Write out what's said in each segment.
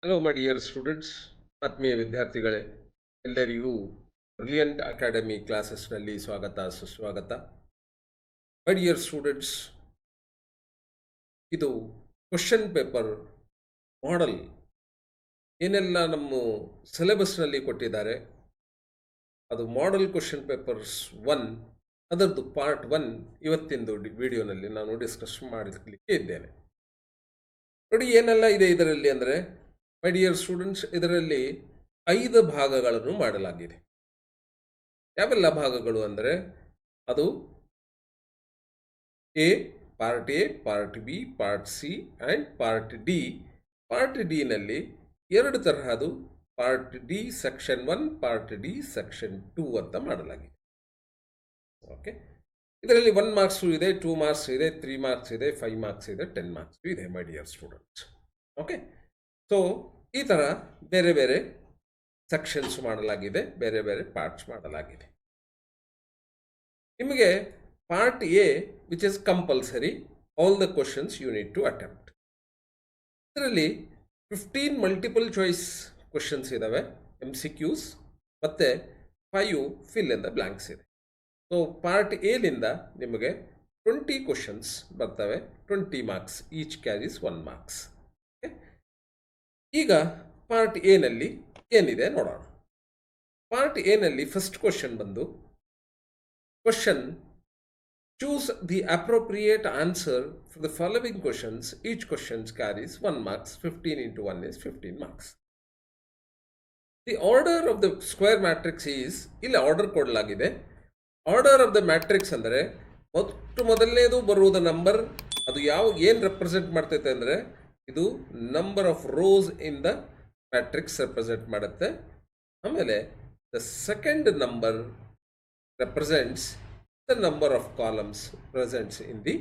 Hello my dear students, ಆತ್ಮೀಯ ವಿದ್ಯಾರ್ಥಿಗಳೇ, ಎಲ್ಲರಿಗೂ ಬ್ರಿಲಿಯಂಟ್ ಅಕಾಡೆಮಿ ಕ್ಲಾಸಸ್ನಲ್ಲಿ ಸ್ವಾಗತ ಸುಸ್ವಾಗತ. ಮೈ ಡಿಯರ್ ಸ್ಟೂಡೆಂಟ್ಸ್, ಇದು ಕ್ವಶನ್ ಪೇಪರ್ ಮಾಡೆಲ್ ಏನೆಲ್ಲ ನಮ್ಮ ಸಿಲೆಬಸ್ನಲ್ಲಿ ಕೊಟ್ಟಿದ್ದಾರೆ, ಅದು ಮಾಡೆಲ್ ಕ್ವಶನ್ ಪೇಪರ್ಸ್ 1 ಅದರದ್ದು ಪಾರ್ಟ್ 1 ಇವತ್ತಿಂದು ವಿಡಿಯೋನಲ್ಲಿ ನಾನು ಡಿಸ್ಕಸ್ ಮಾಡಲಿಕ್ಕೆ ಇದ್ದೇನೆ. ನೋಡಿ ಏನೆಲ್ಲ ಇದೆ ಇದರಲ್ಲಿ ಅಂದರೆ, ಮೈ ಡಿಯರ್ ಸ್ಟೂಡೆಂಟ್ಸ್, ಇದರಲ್ಲಿ 5 ಭಾಗಗಳನ್ನು ಮಾಡಲಾಗಿದೆ. ಯಾವೆಲ್ಲ ಭಾಗಗಳು ಅಂದರೆ, ಅದು A, part B, part C and part D. Part ಡಿನಲ್ಲಿ 2 ತರಹದು, part D section 1, part D section 2 ಅಂತ ಮಾಡಲಾಗಿದೆ. ಓಕೆ, ಇದರಲ್ಲಿ 1 ಮಾರ್ಕ್ಸು ಇದೆ, 2 ಮಾರ್ಕ್ಸ್ ಇದೆ, 3 ಮಾರ್ಕ್ಸ್ ಇದೆ, 5 ಮಾರ್ಕ್ಸ್ ಇದೆ, 10 ಮಾರ್ಕ್ಸ್ ಇದೆ my dear students. Okay, so ಈ ಥರ ಬೇರೆ ಬೇರೆ ಸೆಕ್ಷನ್ಸ್ ಮಾಡಲಾಗಿದೆ, ಬೇರೆ ಬೇರೆ ಪಾರ್ಟ್ಸ್ ಮಾಡಲಾಗಿದೆ. ನಿಮಗೆ part A which is compulsory, all the questions you need to attempt. ಇದರಲ್ಲಿ 15 ಮಲ್ಟಿಪಲ್ ಚಾಯ್ಸ್ ಕ್ವಶನ್ಸ್ ಇದ್ದಾವೆ, MCQs, ಮತ್ತು 5 ಫಿಲ್ ಇನ್ ದ ಬ್ಲ್ಯಾಂಕ್ಸ್ ಇದೆ. ಸೊ ಪಾರ್ಟ್ ಎಲಿಂದ ನಿಮಗೆ 20 ಕ್ವಶನ್ಸ್ ಬರ್ತವೆ, 20 ಮಾರ್ಕ್ಸ್, ಈಚ್ ಕ್ಯಾರೀಸ್ 1 ಮಾರ್ಕ್ಸ್. ಈಗ ಪಾರ್ಟ್ ಎನಲ್ಲಿ ಏನಿದೆ ನೋಡೋಣ. ಪಾರ್ಟ್ ಎನಲ್ಲಿ ಫಸ್ಟ್ ಕ್ವಶನ್ ಬಂದು, question choose the appropriate answer for the following questions, each questions carries 1 marks, 15 into 1 is 15 marks. The order of the square matrix is, ಇಲ್ಲಿ order ಕೊಡಲಾಗಿದೆ. Order of the matrix ಅಂದರೆ ಮೊದಲನೇದು ಬರುವುದು number, ಅದು ಏನು represent ಮಾಡ್ತೈತೆ ಅಂದರೆ, ಇದು number of rose in the matrix represent ಮಾಡುತ್ತೆ. ಆಮೇಲೆ the second number represents the number of columns presents in the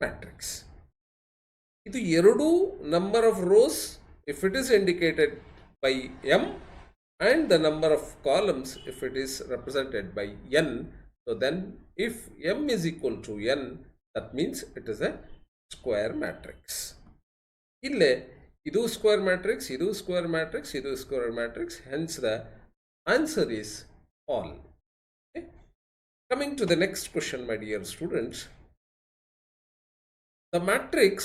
matrix. ಇದು ಎರಡೂ number of rose if it is indicated by m and the number of columns if it is represented by n. So then if m is equal to n, that means it is a square matrix. Ille idu square matrix, idu square matrix, idu square matrix, hence the answer is all. Okay? Coming to the next question, my dear students, the matrix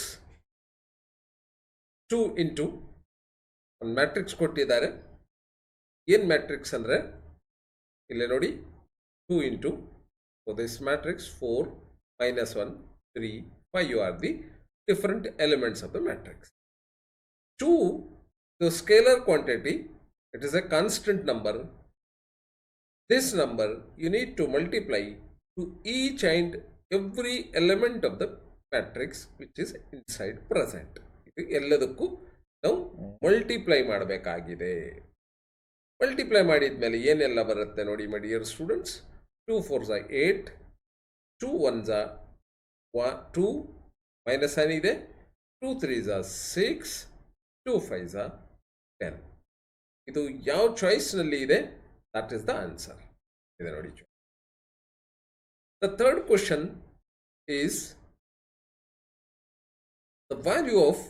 2 into one matrix ಕೊಟ್ಟಿದ್ದಾರೆ. ಏನು matrix ಅಂದರೆ, ಇಲ್ಲೇ ನೋಡಿ, 2 into, so this matrix 4, -1, 3, 5 are the different elements of the matrix. 2, the scalar quantity, it is a constant number. This number you need to multiply to each and every element of the matrix which is inside present. ಇದು ಎಲ್ಲದಕ್ಕೂ ನಾವು multiply ಮಾಡಬೇಕಾಗಿದೆ. Multiply ಮಾಡಿದ ಮೇಲೆ ಏನೆಲ್ಲ ಬರುತ್ತೆ ನೋಡಿ ಮೈ dear students. 2 4s 8, 2 1s 2, minus n ಇದೆ, 2 3s 6, 2 5s 10. ಇದು ಯಾವ ಚಾಯ್ಸ್ನಲ್ಲಿ ಇದೆ, ದಟ್ ಈಸ್ ದ ಆನ್ಸರ್ ಇದೆ ನೋಡಿ. The third question is the value of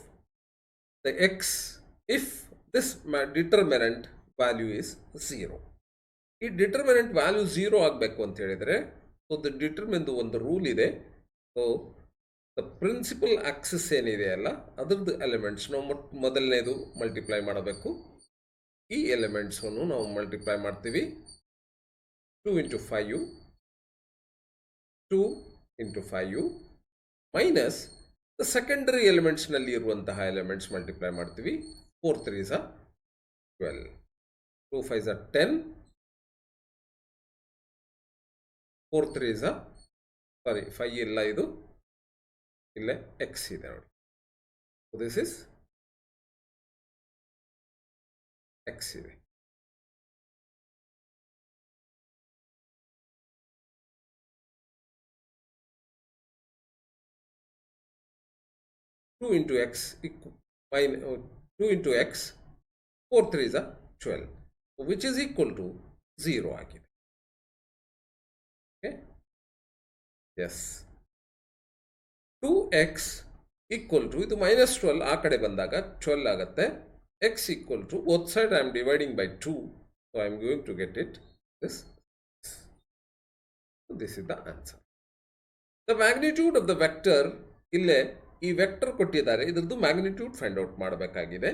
the X if this determinant value is 0. ಈ ಡಿಟರ್ಮಿನೆಂಟ್ ವ್ಯಾಲ್ಯೂ 0 ಆಗಬೇಕು ಅಂತ ಹೇಳಿದರೆ, ಸೊ ದ ಡಿಟರ್ಮಿನ್ದು ಒಂದು ರೂಲ್ ಇದೆ. ಸೊ ದ ಪ್ರಿನ್ಸಿಪಲ್ ಆಕ್ಸಿಸ್ ಏನಿದೆ ಅಲ್ಲ, ಅದರದ್ದು ಎಲಿಮೆಂಟ್ಸ್ ನಾವು ಮೊದಲನೇದು ಮಲ್ಟಿಪ್ಲೈ ಮಾಡಬೇಕು. ಈ ಎಲಿಮೆಂಟ್ಸನ್ನು ನಾವು ಮಲ್ಟಿಪ್ಲೈ ಮಾಡ್ತೀವಿ. 2 into 5, 2 into 5 minus the secondary ಎಲಿಮೆಂಟ್ಸ್ನಲ್ಲಿ ಇರುವಂತಹ ಎಲಿಮೆಂಟ್ಸ್ ಮಲ್ಟಿಪ್ಲೈ ಮಾಡ್ತೀವಿ. 4 3s 12, 2 5s 10, 4 3s ಸಾರಿ 5 ಇಲ್ಲ, ಇದು ಇಲ್ಲೇ ಎಕ್ಸ್ ಇದೆ ನೋಡಿ. ದಿಸ್ ಇಸ್ ಎಕ್ಸ್ ಇದೆ. Two into X 2 into x, 4 3s 12, which is equal to 0 ಆಗಿದೆ. Okay, S. 2x equal to, ಇದು -12 ಆ ಕಡೆ ಬಂದಾಗ 12 ಆಗುತ್ತೆ. x equal to, both side I am dividing by 2, so I am going to get it this. So this is the answer. The magnitude of the vector, ಇಲ್ಲೇ ಈ vector ಕೊಟ್ಟಿದ್ದಾರೆ, ಇದರದ್ದು magnitude find out ಮಾಡಬೇಕಾಗಿದೆ.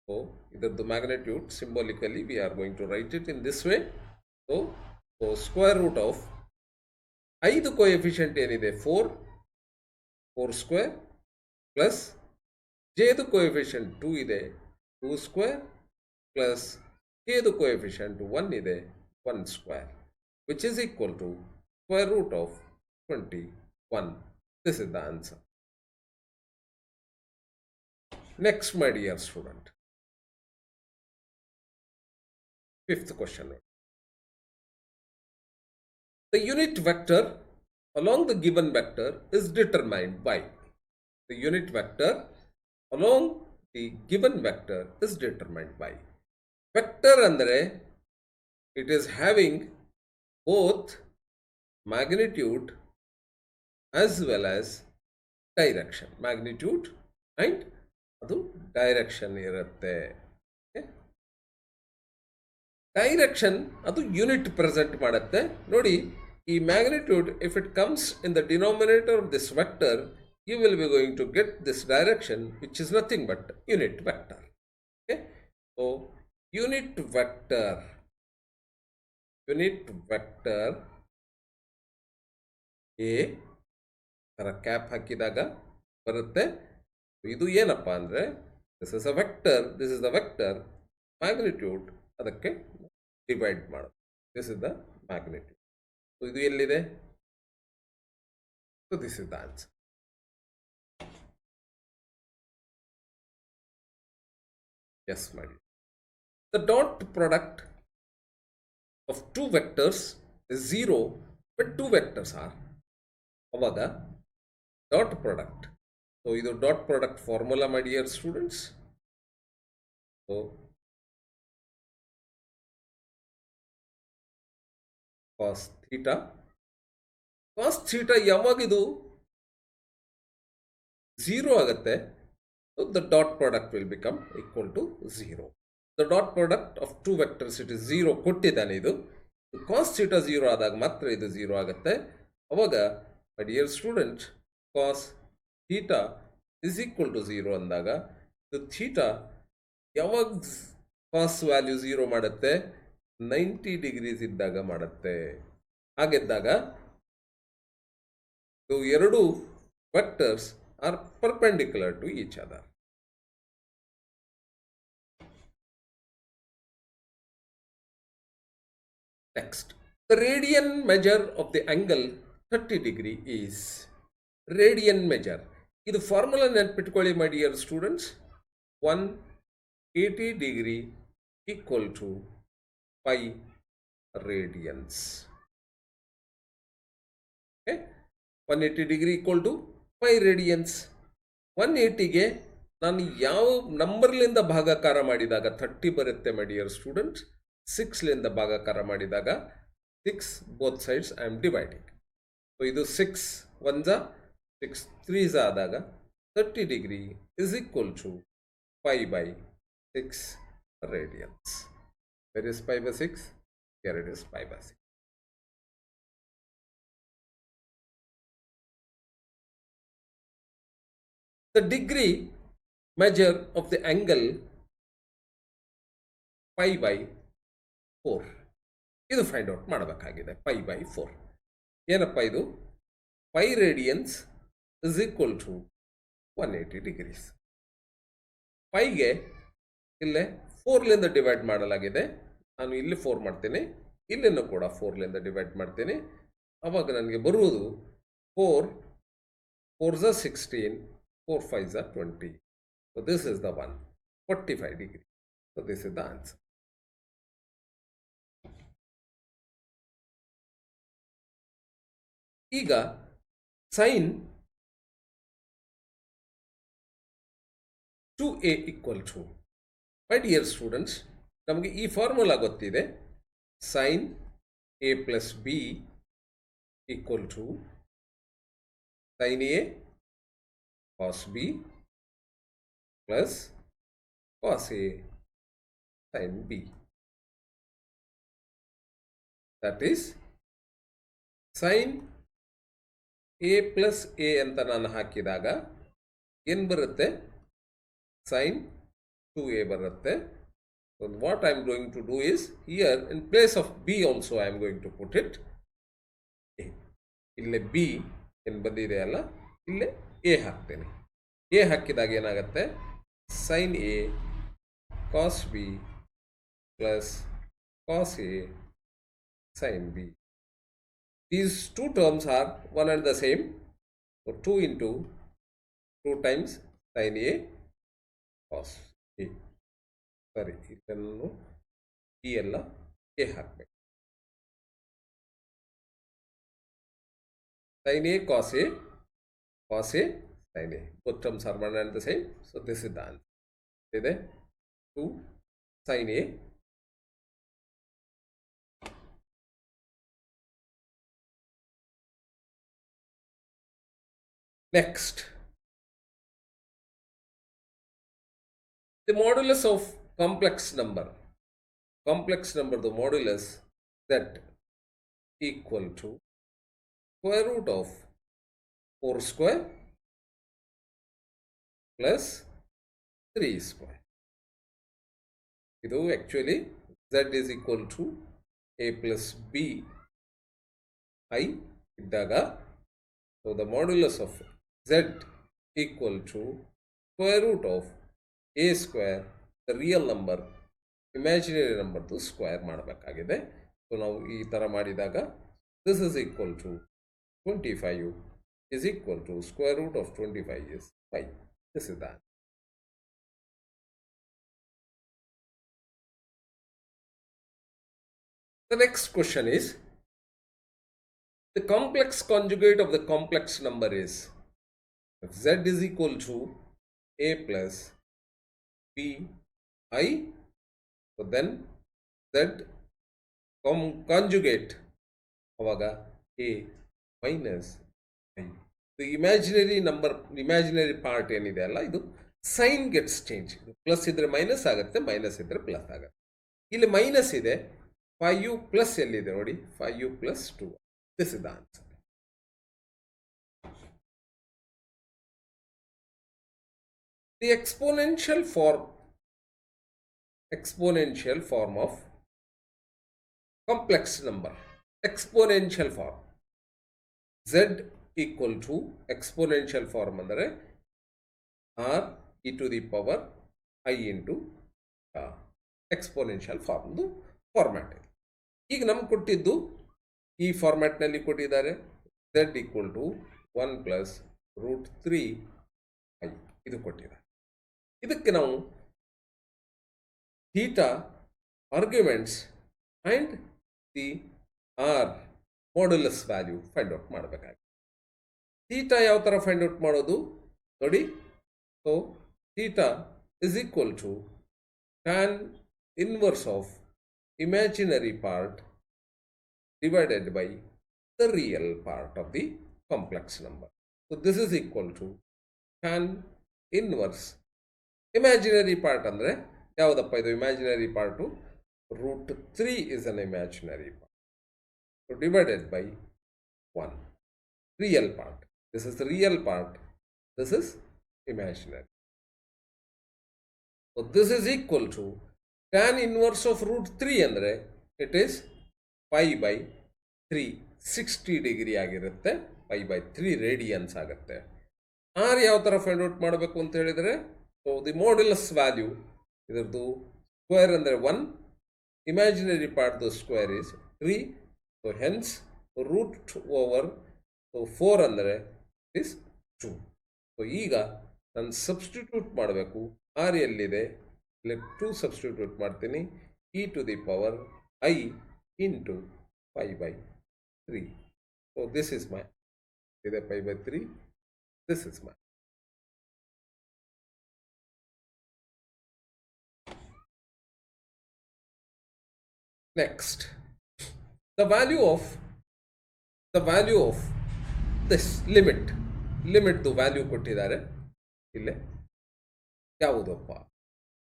So ಇದರದ್ದು magnitude symbolically we are going to write it in this way. So square root of 5 coefficient ಏನಿದೆ 4 square plus ಜೆದು coefficient 2 ಇದೆ 2 square plus ಕೆದು coefficient 1 ಇದೆ 1 square, which is equal to square root of 21. This is the answer. Next, my dear student, fifth question. The unit vector along the given vector is determined by. The unit vector along the given vector is determined by. Vector andre it is having both magnitude as well as direction. Magnitude and ಅದು direction ಇರುತ್ತೆ. Direction ಅದು unit present ಮಾಡುತ್ತೆ. ನೋಡಿ, ಈ magnitude if it comes in the denominator of this vector, you will be going to get this direction, which is nothing but unit vector. Okay, so unit vector a ತರ cap ಹಾಕಿದಾಗ ಬರುತ್ತೆ. ಇದು ಏನಪ್ಪ ಅಂದರೆ, this is a vector, this is the vector, magnitude ಅದಕ್ಕೆ divide ಮಾಡೋದು. This is the magnitude. So ಇದು ಎಲ್ಲಿದೆ? So this is the answer. Yes ಮಾಡಿ. The dot product of two vectors is 0 but two vectors are. ಅವಾಗ dot product. So ಇದು dot product formula ಮಾಡಿ dear students. So cos theta ಯಾವಾಗಿದು 0 ಆಗುತ್ತೆ, so the dot product will become equal to 0. The dot product of two vectors, it is 0 ಕೊಟ್ಟಿದ್ದಾನೆ. ಇದು cos theta 0 ಆದಾಗ ಮಾತ್ರ ಇದು 0 ಆಗುತ್ತೆ. ಅವಾಗ my dear student, cos theta is equal to 0 ಅಂದಾಗ ಇದು ಥೀಟಾ ಯಾವಾಗ cos ವ್ಯಾಲ್ಯೂ 0 ಮಾಡುತ್ತೆ? 90 ಡಿಗ್ರೀಸ್ ಇದ್ದಾಗ ಮಾಡುತ್ತೆ. ಹಾಗಿದ್ದಾಗ ಎರಡು vectors are perpendicular to each other. Next, the radian measure of the angle 30 degree is. Radian measure. This formula ನೆನಪಿಟ್ಕೊಳ್ಳಿ my dear students. 180 degree equal to pi radians. Okay, 180 degree equal to pi radians. 180ಗೆ ನಾನು ಯಾವ ನಂಬರ್ಲಿಂದ ಭಾಗಾಕಾರ ಮಾಡಿದಾಗ 30 ಬರುತ್ತೆ ಮೈ dear students? 6ಲಿಂದ ಭಾಗಾಕಾರ ಮಾಡಿದಾಗ 6 both sides I am dividing. So ಇದು 6 1 6 3 ಆದಾಗ 30 degree is equal to pi by 6 radians. Where is pi by 6? Here it is, pi by 6. The degree measure of the angle pi by 4. ಇದು find out ಮಾಡಬೇಕಾಗಿದೆ. pi by 4 ಏನಪ್ಪ ಇದು? pi radians is equal to 180 degrees. ಪೈಗೆ ಇಲ್ಲೇ 4ಲಿಂದ divide ಮಾಡಲಾಗಿದೆ. ನಾನು ಇಲ್ಲಿ 4 ಮಾಡ್ತೀನಿ, ಇಲ್ಲಿನೂ ಕೂಡ 4ಲಿಂದ ಡಿವೈಡ್ ಮಾಡ್ತೀನಿ. ಆವಾಗ ನನಗೆ ಬರುವುದು 4 4s are 16, 4 5s are 20. So this is the one, 45 degree. So this is the answer. ಈಗ sin 2a equal to, my dear students, ನಮಗೆ ಈ ಫಾರ್ಮುಲಾ ಗೊತ್ತಿದೆ. sin a plus b equal to sin a cos b plus cos A sin B. That is sin A plus A ಅಂತ ನಾನು ಹಾಕಿದಾಗ ಏನು ಬರುತ್ತೆ? sin 2A ಬರುತ್ತೆ. So what I am going to do is, here in place of B also I am going to put it A. ಇಲ್ಲೇ B ಏನು ಬಂದಿದೆ ಅಲ್ಲ, ಇಲ್ಲೇ A ಹಾಕ್ತೇನೆ. A ಹಾಕಿದಾಗ ಏನಾಗುತ್ತೆ? sin A cos B plus cos A sin B. These two terms are one and the same. So 2 into 2 times sin A cos A. Sorry, ಇದನ್ನು ಈ ಎಲ್ಲ A ಹಾಕಬೇಕು. sin A cos A sin A. Both terms are one and the same. So this is the answer. ಇದೆ 2 sin A. Next, the modulus of complex number, the modulus z equal to square root of 4 square plus 3 square. Idu actually z is equal to a plus b I iddaga, so the modulus of z equal to square root of a square, the real number, imaginary number to square ಮಾಡಬೇಕಾಗಿದೆ. So ನಾವು ಈ ಥರ ಮಾಡಿದಾಗ this is equal to 25 is equal to square root of 25 is 5. This is that. The next question is, the complex conjugate of the complex number is, if z is equal to a plus b I, so then z conjugate ಅವಾಗ a minus I. The imaginary number, imaginary part ಏನಿದೆ ಅಲ್ಲ, ಇದು sign gets change. Plus ಇದ್ರೆ minus ಆಗುತ್ತೆ, minus ಇದ್ರೆ plus ಆಗುತ್ತೆ. ಇಲ್ಲಿ minus ಇದೆ, 5u ಪ್ಲಸ್ ಎಲ್ಲಿದೆ ನೋಡಿ, 5u plus 2. This is the answer. The exponential form of complex number, exponential form, z equal to exponential form ಅಂದರೆ r e to the power I into exponential form format. ಈಗ ನಮ್ಗೆ ಕೊಟ್ಟಿದ್ದು ಈ ಫಾರ್ಮ್ಯಾಟ್ನಲ್ಲಿ ಕೊಟ್ಟಿದ್ದಾರೆ, z equal to 1 plus root 3 I ಇದು ಕೊಟ್ಟಿದ್ದಾರೆ. ಇದಕ್ಕೆ ನಾವು theta arguments and the R modulus value find out ಮಾಡಬೇಕಾಗಿದೆ. ಥೀಟಾ ಯಾವ ಥರ ಫೈಂಡ್ ಔಟ್ ಮಾಡೋದು ನೋಡಿ. So theta is equal to tan inverse of imaginary part divided by the real part of the complex number. So this is equal to tan inverse imaginary part andre yavudappa idu imaginary part root 3 is an imaginary part, so divided by 1 real part. This is the real part, this is imaginary. So this is equal to tan inverse of root 3 ಅಂದರೆ it is 5/3, 60 degree ಆಗಿರುತ್ತೆ, 5/3 radiance ಆಗುತ್ತೆ. R ಯಾವ ಥರ find out ಮಾಡಬೇಕು ಅಂತ ಹೇಳಿದರೆ, so the modulus value ಇದರದ್ದು square ಅಂದರೆ 1, ಇಮ್ಯಾಜಿನರಿ ಪಾರ್ಟ್ದು square is 3, so hence root over 4 ಅಂದರೆ ಇಸ್ 2. ಸೊ ಈಗ ನಾನು ಸಬ್ಸ್ಟಿಟ್ಯೂಟ್ ಮಾಡಬೇಕು. ಆರ್ ಎಲ್ಲಿದೆ, let 2 substitute ಮಾಡ್ತೀನಿ, e to the power I into 5/3. So this is my, ಇದೆ 5/3, this is my. Next, the value of this limit ದು value ಕೊಟ್ಟಿದ್ದಾರೆ. ಇಲ್ಲೇ ಯಾವುದಪ್ಪ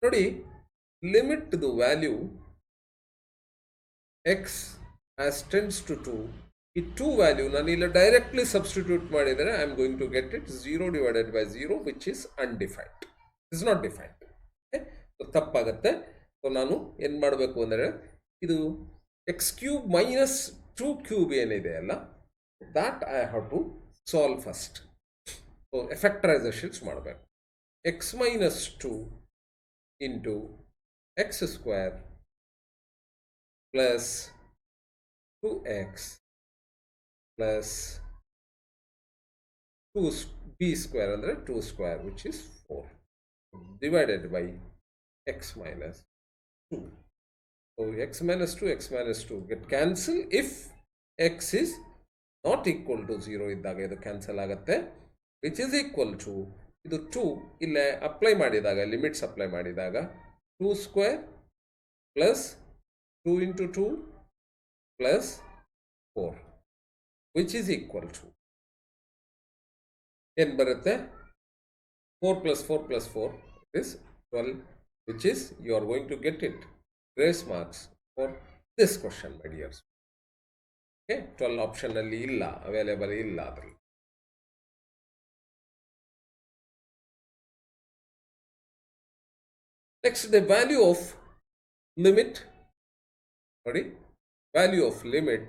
ನೋಡಿ, limit the value x as tends to 2, ಈ 2 ವ್ಯಾಲ್ಯೂ ನಾನು ಇಲ್ಲಿ ಡೈರೆಕ್ಟ್ಲಿ ಸಬ್ಸ್ಟಿಟ್ಯೂಟ್ ಮಾಡಿದರೆ I am going to get it 0 divided by 0 which is undefined, is not defined. ತಪ್ಪಾಗತ್ತೆ. ಸೊ ನಾನು ಏನು ಮಾಡಬೇಕು ಅಂದರೆ ಇದು ಎಕ್ಸ್ ಕ್ಯೂಬ್ ಮೈನಸ್ 2 ಕ್ಯೂಬ್ ಏನಿದೆ ಅಲ್ಲ, that I have to solve first. So factorizations ಮಾಡಬೇಕು. x minus 2 into x square plus 2x plus 2b square ಅಂದರೆ 2 square which is 4 divided by x minus 2. So x minus 2 get cancel if x is not equal to 0 ಇದ್ದಾಗ ಇದು cancel ಆಗುತ್ತೆ, which is equal to ಇದು 2 ಇಲ್ಲೇ apply ಮಾಡಿದಾಗ, limits apply ಮಾಡಿದಾಗ 2 square plus 2 into 2 plus 4 which is equal to ಏನು ಬರುತ್ತೆ, 4 plus 4 plus 4 is 12, which is you are going to get it grace marks for this question my dears. 12 option ಅಲ್ಲಿ ಇಲ್ಲ, available ಇಲ್ಲ ಅದರಲ್ಲಿ. Next the value of limit. ನೋಡಿ, value of limit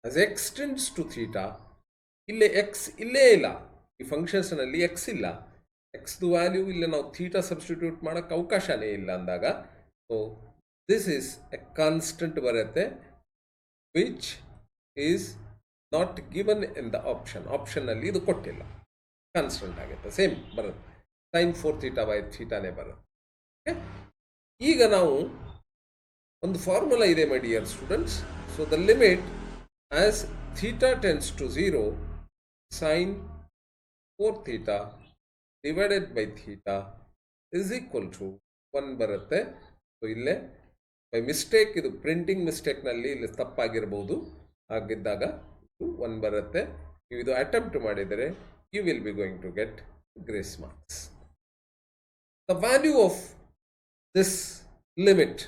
as x tends to theta. ಇಲ್ಲೇ x ಇಲ್ಲೇ ಇಲ್ಲ, ಈ ಫಂಕ್ಷನ್ಸ್ನಲ್ಲಿ X ಇಲ್ಲ, ಎಕ್ಸ್ದು ವ್ಯಾಲ್ಯೂ ಇಲ್ಲ, ನಾವು ಥೀಟಾ ಸಬ್ಸ್ಟಿಟ್ಯೂಟ್ ಮಾಡೋಕ್ಕೆ ಅವಕಾಶನೇ ಇಲ್ಲ ಅಂದಾಗ, so this is a constant ಬರುತ್ತೆ which is not given in the option ಅಲ್ಲಿ ಇದು ಕೊಟ್ಟಿಲ್ಲ, ಕಾನ್ಸ್ಟೆಂಟ್ ಆಗುತ್ತೆ, ಸೇಮ್ ಬರುತ್ತೆ, sin 4 ಥೀಟಾ ಬೈ ಥೀಟಾನೇ ಬರುತ್ತೆ. ಈಗ ನಾವು ಒಂದು ಫಾರ್ಮುಲಾ ಇದೆ my dear students. So the limit as theta tends to 0 sin 4 theta divided by theta is equal to 1 ಬರುತ್ತೆ. ಸೊ ಇಲ್ಲೇ ಬೈ ಮಿಸ್ಟೇಕ್, ಇದು ಪ್ರಿಂಟಿಂಗ್ ಮಿಸ್ಟೇಕ್ನಲ್ಲಿ ಇಲ್ಲಿ ತಪ್ಪಾಗಿರ್ಬೋದು, ಹಾಗಿದ್ದಾಗ 1 ಬರುತ್ತೆ. ನೀವು ಇದು ಅಟೆಂಪ್ಟ್ ಮಾಡಿದರೆ you will be going to get grace marks. The value of this limit,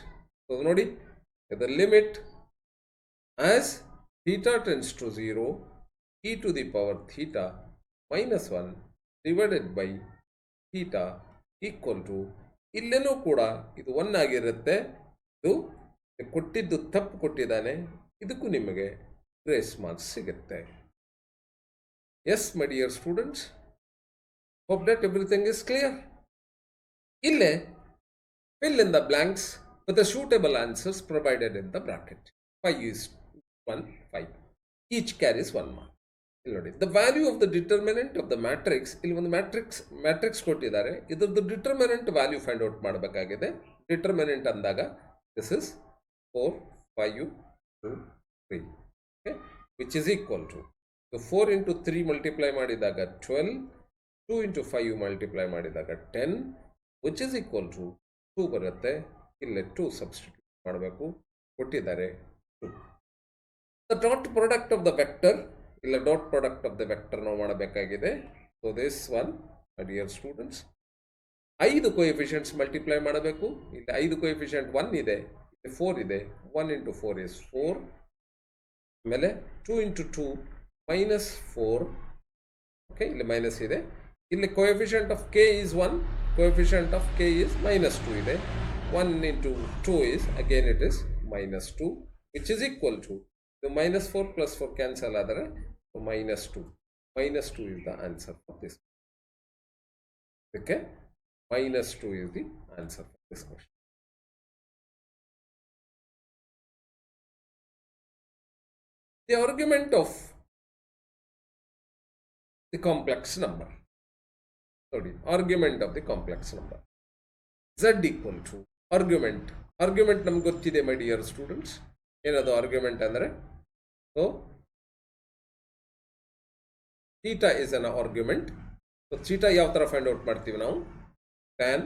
ನೋಡಿ, the limit as theta tends to 0 e to the power theta minus 1 divided by theta equal to, ಇಲ್ಲೇನೂ ಕೂಡ ಇದು 1 ಆಗಿರುತ್ತೆ. ಇದು ಕೊಟ್ಟಿದ್ದು ತಪ್ಪು ಕೊಟ್ಟಿದ್ದಾನೆ, ಇದಕ್ಕೂ ನಿಮಗೆ ಗ್ರೇಸ್ ಮಾರ್ಕ್ಸ್ ಸಿಗುತ್ತೆ. Yes my dear students, hope that everything is clear. ಇಲ್ಲೇ fill in the blanks with the suitable answers provided in the bracket. 5 is 1, 5. Each carries 1 mark. ಇಲ್ಲಿ ನೋಡಿ, the value of the determinant of the matrix, ಇಲ್ಲಿ ಒಂದು matrix ಕೊಟ್ಟಿದ್ದಾರೆ, ಇದ್ರದ್ದು determinant value find out ಮಾಡಬೇಕಾಗಿದೆ. Determinant ಅಂದಾಗ this is 4, 5, 2, 3, okay, which is equal to 4 into 3 multiply ಮಾಡಿದಾಗ 12, 2 into 5 multiply ಮಾಡಿದಾಗ 10, ವಿಚ್ ಇಸ್ ಈಕ್ವಲ್ ಟು 2 ಬರುತ್ತೆ. ಇಲ್ಲೇ 2 ಸಬ್ಸ್ಟಿಟ್ಯೂಟ್ ಮಾಡಬೇಕು, ಕೊಟ್ಟಿದ್ದಾರೆ 2. The dot product of the vector, ಇಲ್ಲ dot product of the vector ನಾವು ಮಾಡಬೇಕಾಗಿದೆ. So this one my dear students, 5 coefficients multiply ಮಾಡಬೇಕು. ಇಲ್ಲಿ 5 ಕೋಎಫಿಷಿಯಂಟ್ 1 ಇದೆ, ಇಲ್ಲಿ 4 ಇದೆ, 1 ಇಂಟು 4 ಇಸ್ 4, ಆಮೇಲೆ 2 ಇಂಟು 2 ಮೈನಸ್ 4, ಓಕೆ, ಇಲ್ಲಿ ಮೈನಸ್ ಇದೆ. ಇಲ್ಲಿ coefficient of K is 1, coefficient of K is minus 2 ಇದೆ. 1 into 2 is again it is minus 2, which is equal to minus 4 plus 4 cancel ಆದರೆ minus 2. Minus 2 is the answer for this. Okay, minus 2 is the answer for this question. The argument of the complex number. Sorry, argument of the complex number. Z equal to argument. Argument ನಮ್ಗೆ ಗೊತ್ತಿದೆ my dear students. ಏನದು argument ಅಂದರೆ? So theta is an argument. So theta ಯಾವ ತರ find out ಮಾಡ್ತೀವಿ ನಾವು? tan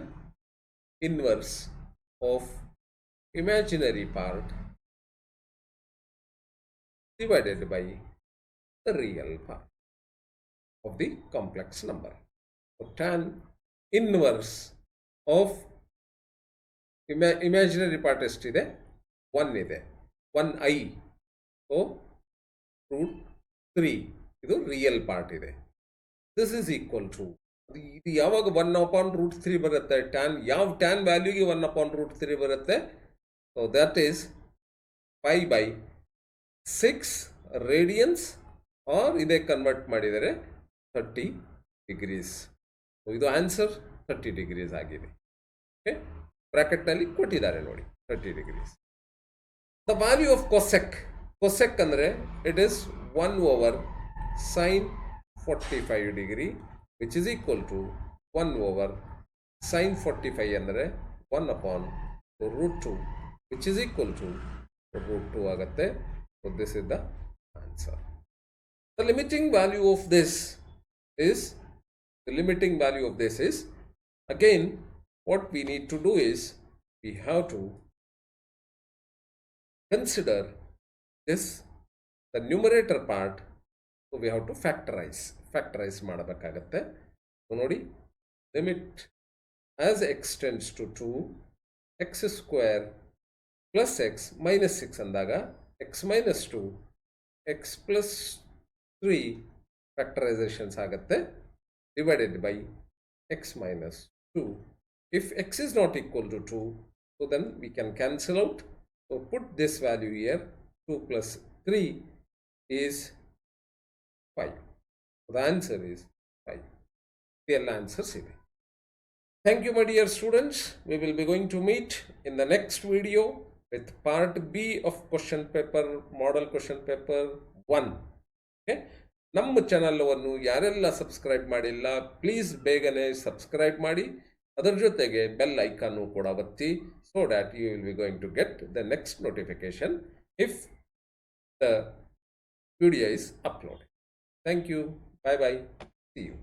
inverse of imaginary part divided by the real part of the complex number. tan inverse of imaginary part ಎಷ್ಟಿದೆ 1 ಇದೆ 1i so root 3 ಇದು real part ಇದೆ this is equal to ಇದು ಯಾವಾಗ 1/√3 ಬರುತ್ತೆ ಟ್ಯಾನ್ ಯಾವ ಟ್ಯಾನ್ ವ್ಯಾಲ್ಯೂಗೆ 1/√3 ಬರುತ್ತೆ so that is 5/6 radians or ಇದೇ ಕನ್ವರ್ಟ್ ಮಾಡಿದರೆ 30 ಡಿಗ್ರೀಸ್ ಇದು ಆನ್ಸರ್ 30 ಡಿಗ್ರೀಸ್ ಆಗಿದೆ ಓಕೆ ಬ್ರಾಕೆಟ್ನಲ್ಲಿ ಕೊಟ್ಟಿದ್ದಾರೆ ನೋಡಿ 30 degrees the value of cosec ಅಂದರೆ it is 1/sin 45 degree which is equal to 1/sin 45 ಅಂದರೆ 1/√2 ವಿಚ್ ಇಸ್ ಈಕ್ವಲ್ ಟು √2 ಆಗುತ್ತೆ so this is the answer the limiting value of this is again what we need to do is we have to consider this the numerator part so we have to factorize ಮಾಡಬೇಕಾಗುತ್ತೆ so ನೋಡಿ limit as x tends to 2 x square plus x minus 6 ಅಂದಾಗ x minus 2 x plus 3 factorizations ಆಗುತ್ತೆ divided by x minus 2. If x is not equal to 2, so then we can cancel out. So put this value here, 2 plus 3 is 5. So the answer is 5. Real answer is it. Thank you my dear students. We will be going to meet in the next video with part B of question paper, model question paper 1. Okay. ನಮ್ಮ ಚಾನಲ್ವನ್ನು ಯಾರೆಲ್ಲ subscribe ಮಾಡಿಲ್ಲ please ಬೇಗನೆ subscribe ಮಾಡಿ ಅದರ ಜೊತೆಗೆ bell icon ಕೂಡ ಒತ್ತಿ so that you will be going to get the next notification if the video is uploaded thank you bye bye see you